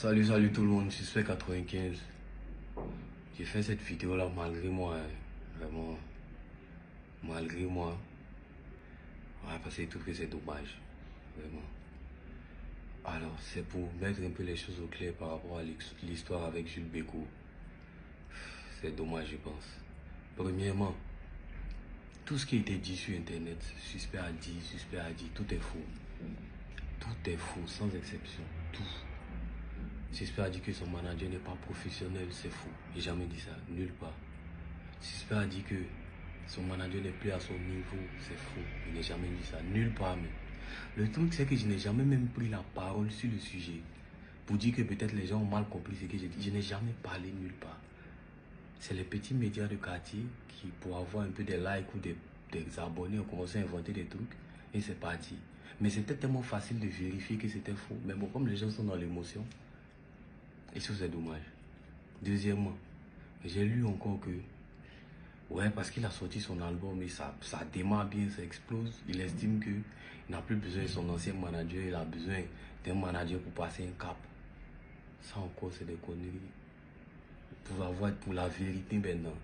Salut tout le monde, Suspect 95. J'ai fait cette vidéo là malgré moi, hein. Vraiment, malgré moi. Ouais, parce que je trouve que c'est dommage, vraiment. Alors, c'est pour mettre un peu les choses au clair par rapport à l'histoire avec Jules Bécaud. C'est dommage, je pense. Premièrement, tout ce qui a été dit sur Internet, Suspect a dit, tout est faux. Tout est faux, sans exception, tout. Suspect a dit que son manager n'est pas professionnel, c'est faux. J'ai jamais dit ça, nulle part. Suspect a dit que son manager n'est plus à son niveau, c'est faux. Il n'a jamais dit ça, nulle part même. Le truc, c'est que je n'ai jamais même pris la parole sur le sujet pour dire que peut-être les gens ont mal compris ce que j'ai dit. Je n'ai jamais parlé nulle part. C'est les petits médias de quartier qui, pour avoir un peu des likes ou des abonnés, ont commencé à inventer des trucs et c'est parti. Mais c'était tellement facile de vérifier que c'était faux. Mais bon, comme les gens sont dans l'émotion, et ça c'est dommage. Deuxièmement, j'ai lu encore que, ouais, parce qu'il a sorti son album et ça démarre bien, ça explose. Il estime qu'il n'a plus besoin de son ancien manager, il a besoin d'un manager pour passer un cap. Ça encore, c'est des conneries. Pour la vérité maintenant,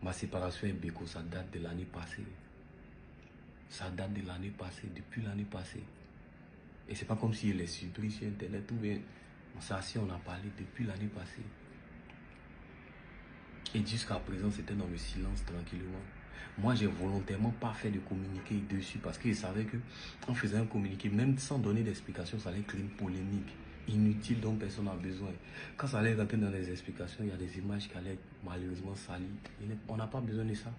ma séparation avec Bécaud, ça date de l'année passée. Ça date de l'année passée, depuis l'année passée. Et c'est pas comme s'il est surpris sur Internet ou bien. Ça, si on a parlé depuis l'année passée. Et jusqu'à présent, c'était dans le silence tranquillement. Moi, j'ai volontairement pas fait de communiqué dessus parce que je savais que en faisant un communiqué, même sans donner d'explication, ça allait créer une polémique inutile dont personne n'a besoin. Quand ça allait rentrer dans les explications, il y a des images qui allaient malheureusement salies. On n'a pas besoin de ça.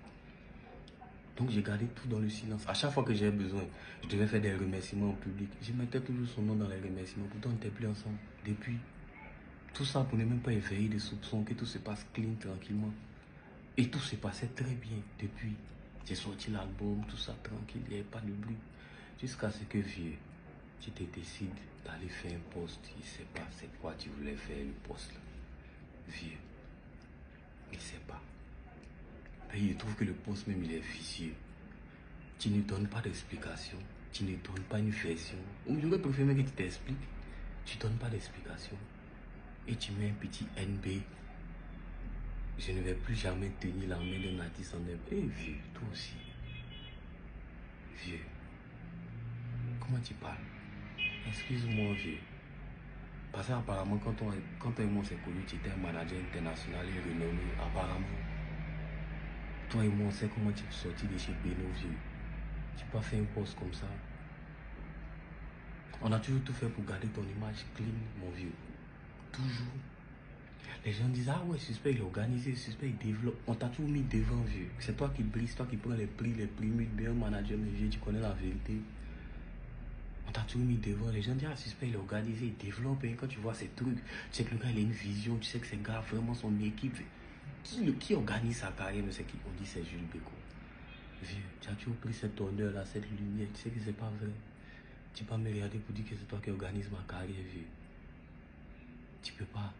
Donc j'ai gardé tout dans le silence. À chaque fois que j'ai besoin, je devais faire des remerciements en public. Je mettais toujours son nom dans les remerciements. Pourtant, on n'était plus ensemble depuis. Tout ça pour ne même pas éveiller des soupçons, que tout se passe clean, tranquillement. Et tout se passait très bien depuis. J'ai sorti l'album, tout ça tranquille, il n'y avait pas de bruit. Jusqu'à ce que, vieux, tu te décides d'aller faire un post. Je ne sais pas c'est quoi tu voulais faire le post là. Vieux, il ne sait pas. Et il trouve que le post même il est vicieux. Tu ne donnes pas d'explication, tu ne donnes pas une version. Ou j'aurais préféré que tu t'expliques. Tu ne donnes pas d'explication. Et tu mets un petit NB. Je ne vais plus jamais tenir la main d'un artiste en NB. Eh vieux, toi aussi. Vieux. Comment tu parles? Excuse-moi, vieux. Parce qu'apparemment, quand toi et moi s'est connu, tu étais un manager international et renommé. Apparemment. Toi et moi, on sait comment tu es sorti de chez Beno, vieux. Tu peux pas faire un poste comme ça. On a toujours tout fait pour garder ton image clean, mon vieux. Toujours. Les gens disent, ah ouais, Suspect il est organisé, Suspect il développe. On t'a toujours mis devant, vieux. C'est toi qui brise, toi qui prends les prix bien manager, mais vieux, tu connais la vérité. On t'a toujours mis devant. Les gens disent, ah, Suspect il est organisé, il développe. Et quand tu vois ces trucs, tu sais que le gars il a une vision, tu sais que ces gars vraiment son équipe. Qui organise sa carrière, mais c'est qui? On dit c'est Jules Bécaud. Vieux, tu as toujours pris cette honneur là, cette lumière, tu sais que c'est pas vrai. Tu peux pas me regarder pour dire que c'est toi qui organise ma carrière, vieux. Tu peux pas.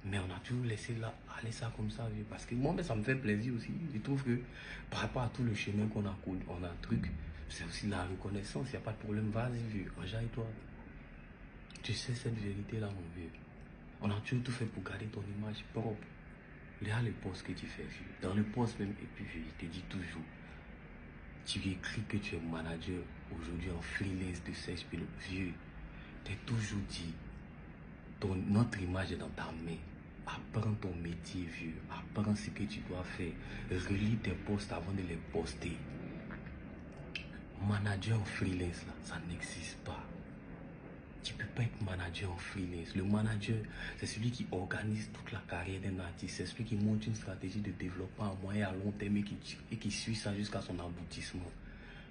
Mais on a toujours laissé là, aller ça comme ça, vieux. Parce que moi, mais ça me fait plaisir aussi. Je trouve que par rapport à tout le chemin qu'on a connu, on a un truc, c'est aussi la reconnaissance. Il n'y a pas de problème. Vas-y, vieux. Enjaille-toi. Tu sais cette vérité là, mon vieux. On a toujours tout fait pour garder ton image propre. Regarde le poste que tu fais, vieux. Dans le poste même, et puis vieux, il te dit toujours. Tu écris que tu es manager aujourd'hui en freelance de Serge Pilot. Vieux, t'es toujours dit, notre image est dans ta main. Apprends ton métier, vieux. Apprends ce que tu dois faire. Relis tes posts avant de les poster. Manager en freelance, là, ça n'existe pas. Tu ne peux pas être manager en freelance. Le manager, c'est celui qui organise toute la carrière d'un artiste. C'est celui qui monte une stratégie de développement à moyen et à long terme et qui suit ça jusqu'à son aboutissement.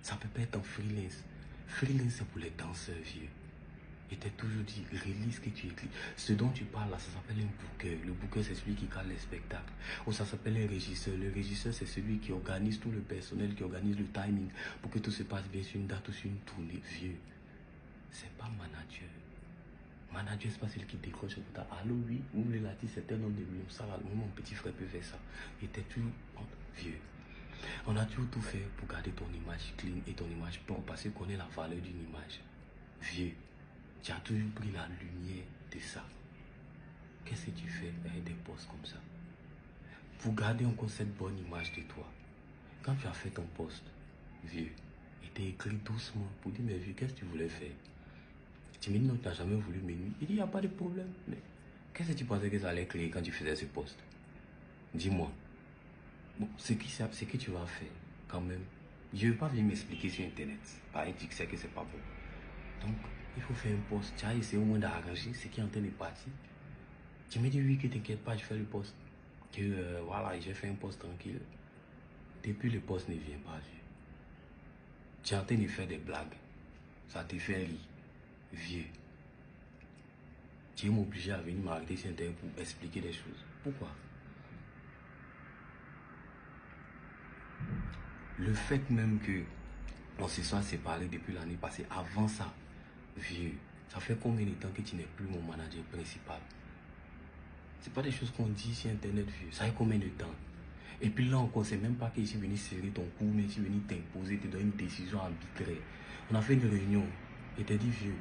Ça ne peut pas être en freelance. Freelance, c'est pour les danseurs, vieux. Je t'ai toujours dit, relis ce que tu écris. Ce dont tu parles là, ça s'appelle un booker. Le booker, c'est celui qui cale les spectacles. Ou ça s'appelle un régisseur. Le régisseur, c'est celui qui organise tout le personnel, qui organise le timing pour que tout se passe bien sur une date ou sur une tournée. Vieux, c'est pas manager. Manager, c'est pas celui qui décroche pour ta. Allô, oui, ou l'artiste, c'est un homme de millions. Ça, là, mon petit frère peut faire ça. Il était toujours vieux. On a toujours tout fait pour garder ton image clean et ton image propre parce qu'on est la valeur d'une image. Vieux. Tu as toujours pris la lumière de ça. qu'est-ce que tu fais avec des posts comme ça? Pour garder encore cette bonne image de toi. Quand tu as fait ton post, vieux, il t'a écrit doucement pour dire, mais vieux, qu'est-ce que tu voulais faire? Tu me dis, non, tu n'as jamais voulu me nuire. Il dit, il n'y a pas de problème. Mais qu'est-ce que tu pensais que ça allait créer quand tu faisais ce post? Dis-moi. Bon, ce que tu vas faire, quand même, je ne vais pas venir m'expliquer sur Internet. Pareil, tu sais que c'est pas bon. Donc, il faut faire un post. Tu as essayé au moins d'arranger ce qui est en train de partir. Tu me dis, oui, que t'inquiète pas, je fais le post. Que voilà, j'ai fait un post tranquille. Depuis le post ne vient pas, vieux. Tu es en train de faire des blagues. Ça te fait rire. Vieux. Tu es obligé à venir m'arrêter sur Internet pour expliquer des choses. Pourquoi? Le fait même que on se soit séparés depuis l'année passée, avant ça, vieux, ça fait combien de temps que tu n'es plus mon manager principal? C'est pas des choses qu'on dit sur Internet, vieux. Ça fait combien de temps? Et puis là encore, c'est même pas que je suis venu serrer ton cou, mais je suis venu t'imposer, te donner une décision arbitraire. On a fait une réunion et t'as dit, vieux,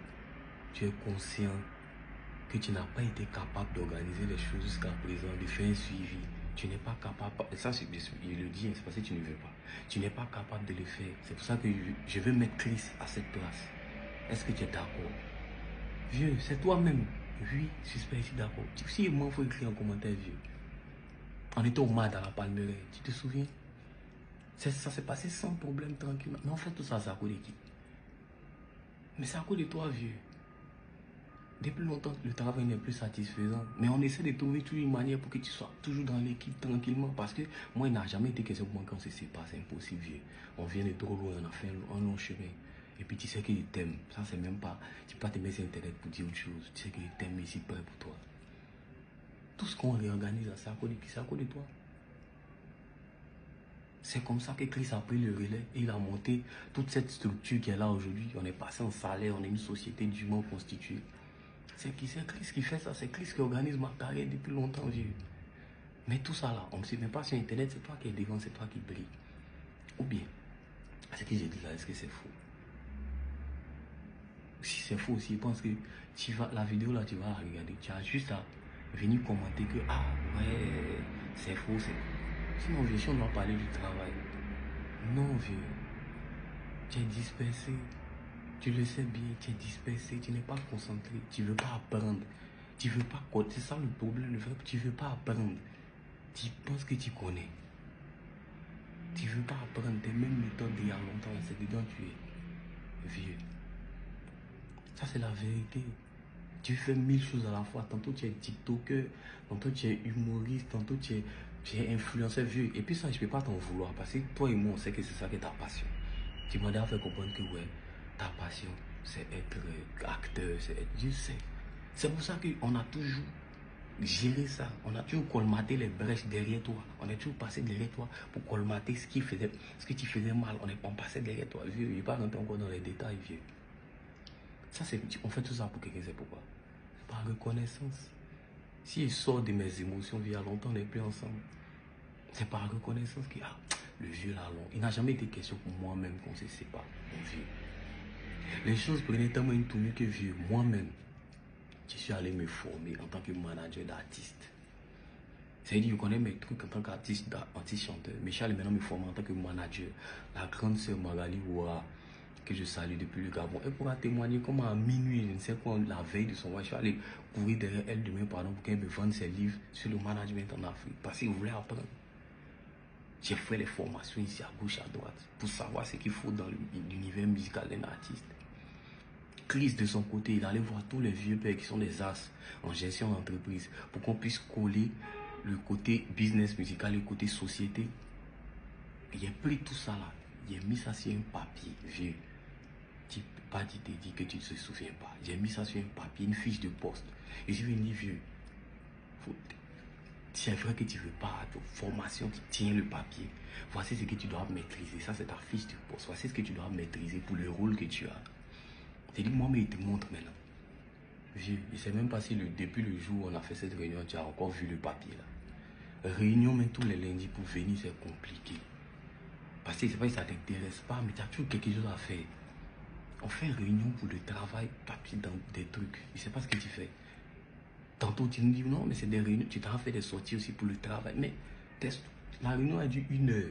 tu es conscient que tu n'as pas été capable d'organiser les choses jusqu'à présent, de faire un suivi. Tu n'es pas capable, et ça je le dis, c'est parce que tu ne veux pas. Tu n'es pas capable de le faire. C'est pour ça que je veux mettre Chris à cette place. Est-ce que tu es d'accord? Vieux, c'est toi-même. Oui, suspect, je suis d'accord. Si moi, il faut écrire en commentaire, vieux. On était au mat à la Palmeraie, tu te souviens? Ça s'est passé sans problème, tranquillement. Mais en fait, tout ça, c'est à cause de qui? Mais c'est à cause de toi, vieux. Depuis longtemps, le travail n'est plus satisfaisant. Mais on essaie de trouver toujours une manière pour que tu sois toujours dans l'équipe tranquillement. Parce que moi, il n'a jamais été question pour moi quand on se sépare. C'est impossible, vieux. On vient de trop loin, on a fait un long chemin. Et puis tu sais qu'il t'aime. Ça, c'est même pas... Tu peux pas te mettre sur Internet pour dire autre chose. Tu sais qu'il t'aime ici prêt pour toi. Tout ce qu'on réorganise, c'est à cause de qui? C'est à cause de toi. C'est comme ça que Chris a pris le relais et il a monté toute cette structure qui est là aujourd'hui. On est passé en salaire, on est une société dûment constituée. C'est Chris qui fait ça, c'est Chris qui organise ma carrière depuis longtemps, vieux. Mais tout ça là, on ne sait même pas sur Internet, c'est toi qui es devant, c'est toi qui brille. Ou bien, ce que j'ai dit là, est-ce que c'est faux? Si c'est faux aussi, je pense que la vidéo là, tu vas regarder, tu as juste à venir commenter que, ah ouais, c'est faux, c'est faux. Sinon, vieux, si on doit parler du travail, non, vieux, tu es dispersé. Tu le sais bien, tu es dispersé, tu n'es pas concentré, tu ne veux pas apprendre. Tu veux pas, c'est ça le problème, le vrai, tu ne veux pas apprendre. Tu penses que tu connais. Tu ne veux pas apprendre tes mêmes méthodes d'il y a longtemps, c'est dedans tu es vieux. Ça c'est la vérité. Tu fais 1000 choses à la fois. Tantôt tu es TikToker, tantôt tu es humoriste, tantôt tu es influenceur, vieux. Et puis ça, je ne peux pas t'en vouloir parce que toi et moi, on sait que c'est ça qui est ta passion. Tu m'as déjà fait comprendre que ouais, ta passion, c'est être acteur, c'est être... Je sais. C'est pour ça qu'on a toujours géré ça. On a toujours colmaté les brèches derrière toi. On est toujours passé derrière toi pour colmater ce que tu faisais mal. On passait derrière toi, vieux. Je ne vais pas rentrer encore dans les détails, vieux. Ça, on fait tout ça pour quelqu'un, c'est pourquoi? Par reconnaissance. Si je sors de mes émotions, il y a longtemps, on n'est plus ensemble. C'est par reconnaissance que le vieux là, long. Il n'a jamais été question pour moi-même qu'on se sépare, mon vieux. Les choses prenaient tellement une tournure que vieux, moi-même, je suis allé me former en tant que manager d'artiste. C'est-à-dire, je connais mes trucs en tant qu'artiste, chanteur, mais je suis allé maintenant me former en tant que manager. La grande sœur Magali Ouara, que je salue depuis le Gabon, elle pourra témoigner comment à minuit, je ne sais quoi, la veille de son voyage, je suis allé courir derrière elle demain, pardon, pour qu'elle me vende ses livres sur le management en Afrique, parce qu'il voulait apprendre. J'ai fait les formations ici à gauche, à droite, pour savoir ce qu'il faut dans l'univers musical d'un artiste. Chris, de son côté, il allait voir tous les vieux pères qui sont des as en gestion d'entreprise pour qu'on puisse coller le côté business musical et le côté société. J'ai pris tout ça là, j'ai mis ça sur un papier vieux. Tu peux pas te dire que tu ne te souviens pas. J'ai mis ça sur un papier, une fiche de poste. Et je vais dire vieux. C'est vrai que tu ne veux pas ta formation qui tient le papier. Voici ce que tu dois maîtriser. Ça, c'est ta fiche de poste. Voici ce que tu dois maîtriser pour le rôle que tu as. C'est dit, moi, mais il te montre maintenant. Vieux, je ne sais même pas si depuis le jour où on a fait cette réunion, tu as encore vu le papier là. Réunion, même tous les lundis pour venir, c'est compliqué. Parce que c'est pas que ça ne t'intéresse pas, mais tu as toujours quelque chose à faire. On fait une réunion pour le travail, papier dans des trucs. Je ne sais pas ce que tu fais. Tantôt, tu nous dis non, mais c'est des réunions. Tu t'en fait des sorties aussi pour le travail. Mais la réunion a dû 1 heure.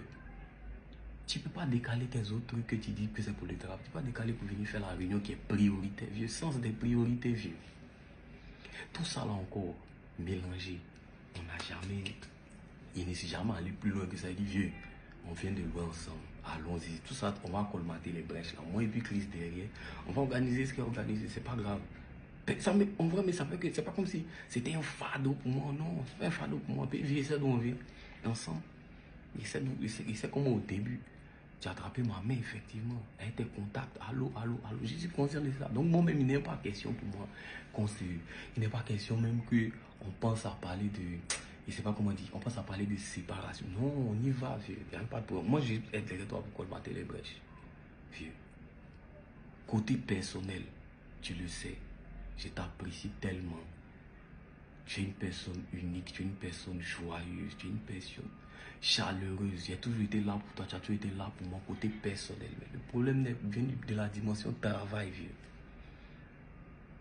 Tu ne peux pas décaler tes autres trucs que tu dis que c'est pour le travail. Tu ne peux pas décaler pour venir faire la réunion qui est prioritaire, vieux. Sens des priorités, vieux. Tout ça là encore, mélangé. On n'a jamais. Il n'est jamais allé plus loin que ça. Il dit, vieux, on vient de loin ensemble. Allons-y. Tout ça, on va colmater les brèches là. Moi et puis Chris derrière. On va organiser ce qu'il y a organisé. C'est pas grave. Ça, mais, en vrai, mais ça fait que c'est pas comme si c'était un fardeau pour moi. Non, c'est pas un fardeau pour moi. Puis vieux, c'est d'où on vient. Ensemble. Il sait comment au début. Tu as attrapé ma main, effectivement. Elle était contact. Allô, allô, allô. Je suis conscient de ça. Donc, moi-même, il n'est pas question pour moi. Il n'est pas question même qu'on pense à parler de. Je ne sais pas comment dire. On pense à parler de séparation. Non, on y va, vieux. Il n'y a pas de problème. Moi, j'ai été derrière toi pour colmater les brèches. Vieux. Côté personnel, tu le sais. Je t'apprécie tellement. Tu es une personne unique, tu es une personne joyeuse, tu es une personne chaleureuse. J'ai toujours été là pour toi, tu as toujours été là pour mon côté personnel. Mais le problème vient de la dimension travail, vieux.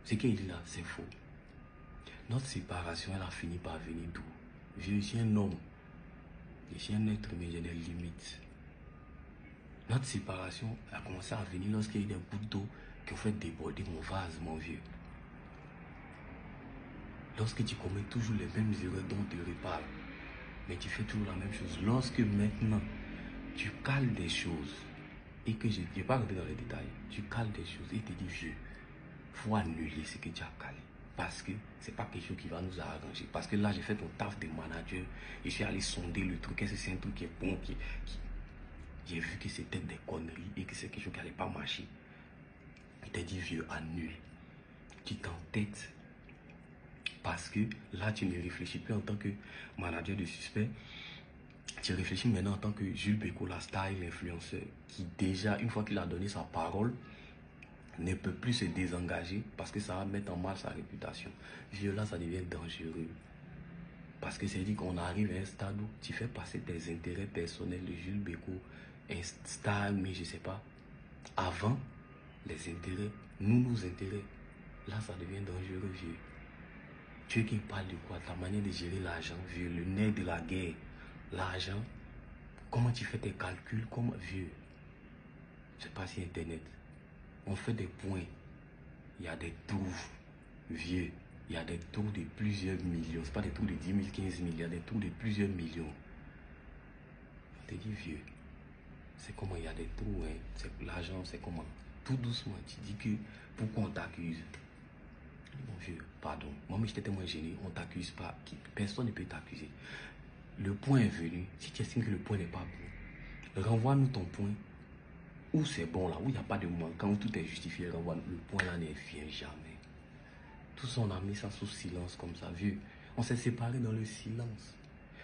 Ce qu'il dit là, c'est faux. Notre séparation, elle a fini par venir d'où? Vieux, je suis un homme. Je suis un être, mais j'ai des limites. Notre séparation a commencé à venir lorsqu'il y a eu des bouts d'eau qui ont fait déborder mon vase, mon vieux. Lorsque tu commets toujours les mêmes erreurs dont tu reparles, mais tu fais toujours la même chose. Lorsque maintenant, tu cales des choses, et que je ne vais pas rentrer dans les détails, tu cales des choses et tu dis, vieux, il faut annuler ce que tu as calé. Parce que ce n'est pas quelque chose qui va nous arranger. Parce que là, j'ai fait ton taf de manager, et je suis allé sonder le truc. Est-ce que c'est un truc qui est bon, j'ai vu que c'était des conneries et que c'est quelque chose qui n'allait pas marcher. Il t'a dit, vieux, annule. Tu t'entêtes. Parce que là, tu ne réfléchis plus en tant que manager de suspect. Tu réfléchis maintenant en tant que Jules Bécaud, la star, l'influenceur, qui déjà, une fois qu'il a donné sa parole, ne peut plus se désengager parce que ça va mettre en mal sa réputation. Vieux, là, ça devient dangereux. Parce que c'est dit qu'on arrive à un stade où tu fais passer tes intérêts personnels de Jules Bécaud, un star, mais je ne sais pas, avant les intérêts, nos intérêts. Là, ça devient dangereux, vieux. Tu es qui parle de quoi? Ta manière de gérer l'argent, vieux, le nerf de la guerre, l'argent, comment tu fais tes calculs, comment, vieux. Je ne sais pas si Internet. On fait des points. Il y a des trous, vieux. Il y a des trous de plusieurs millions. Ce n'est pas des trous de 10 000, 15 000. Il y a des trous de plusieurs millions. On te dit, vieux. C'est comment il y a des trous, hein. L'argent, c'est comment. Tout doucement, tu dis que pourquoi on t'accuse? Mon vieux, pardon. Moi, j'étais tellement gêné. On ne t'accuse pas. Personne ne peut t'accuser. Le point est venu. Si tu estimes que le point n'est pas bon, renvoie-nous ton point. Où c'est bon là, où il n'y a pas de manquant, où tout est justifié, renvoie-nous. Le point là ne vient jamais. Tout ça, on a mis ça sous silence comme ça, vieux. On s'est séparés dans le silence.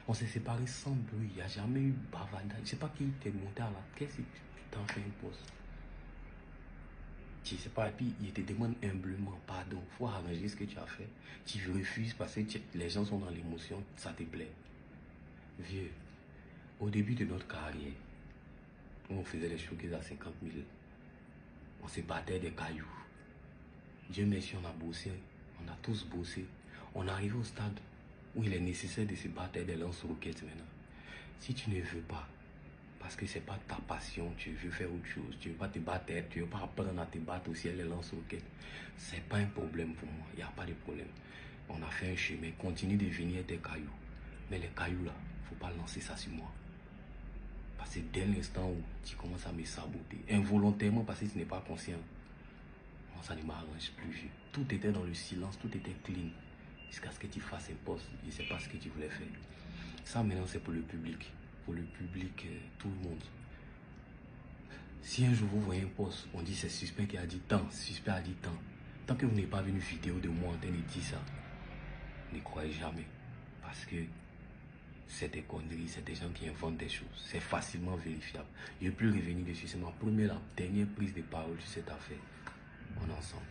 On s'est séparés sans bruit. Il n'y a jamais eu bavardage. Je ne sais pas qui t'est monté à la. Qu'est-ce que tu t'en fais une pause? Je ne sais pas, et puis il te demande humblement pardon. Il faut arranger ce que tu as fait. Tu refuses parce que les gens sont dans l'émotion, ça te plaît. Vieux, au début de notre carrière, où on faisait les showcases à 50 000, on se battait des cailloux. Dieu merci, on a bossé, on a tous bossé. On arrive au stade où il est nécessaire de se battre des lance-roquettes maintenant. Si tu ne veux pas, parce que ce n'est pas ta passion, tu veux faire autre chose, tu ne veux pas te battre, tu ne veux pas apprendre à te battre aussi à les lance-roquettes, ce n'est pas un problème pour moi, il n'y a pas de problème. On a fait un chemin, continue de venir des cailloux. Mais les cailloux là, il ne faut pas lancer ça sur moi. Parce que dès l'instant où tu commences à me saboter, involontairement parce que tu n'es pas conscient, moi, ça ne m'arrange plus, vieux. Tout était dans le silence, tout était clean. Jusqu'à ce que tu fasses un poste, je ne sais pas ce que tu voulais faire. Ça maintenant c'est pour le public. Pour le public, tout le monde. Si un jour vous voyez un poste, on dit c'est suspect qui a dit tant, suspect a dit tant. Tant que vous n'avez pas vu une vidéo de moi en train de dire ça, ne croyez jamais. Parce que c'est des conneries, c'est des gens qui inventent des choses. C'est facilement vérifiable. Je ne vais plus revenir dessus. C'est ma première, la dernière prise de parole sur cette affaire. On est ensemble.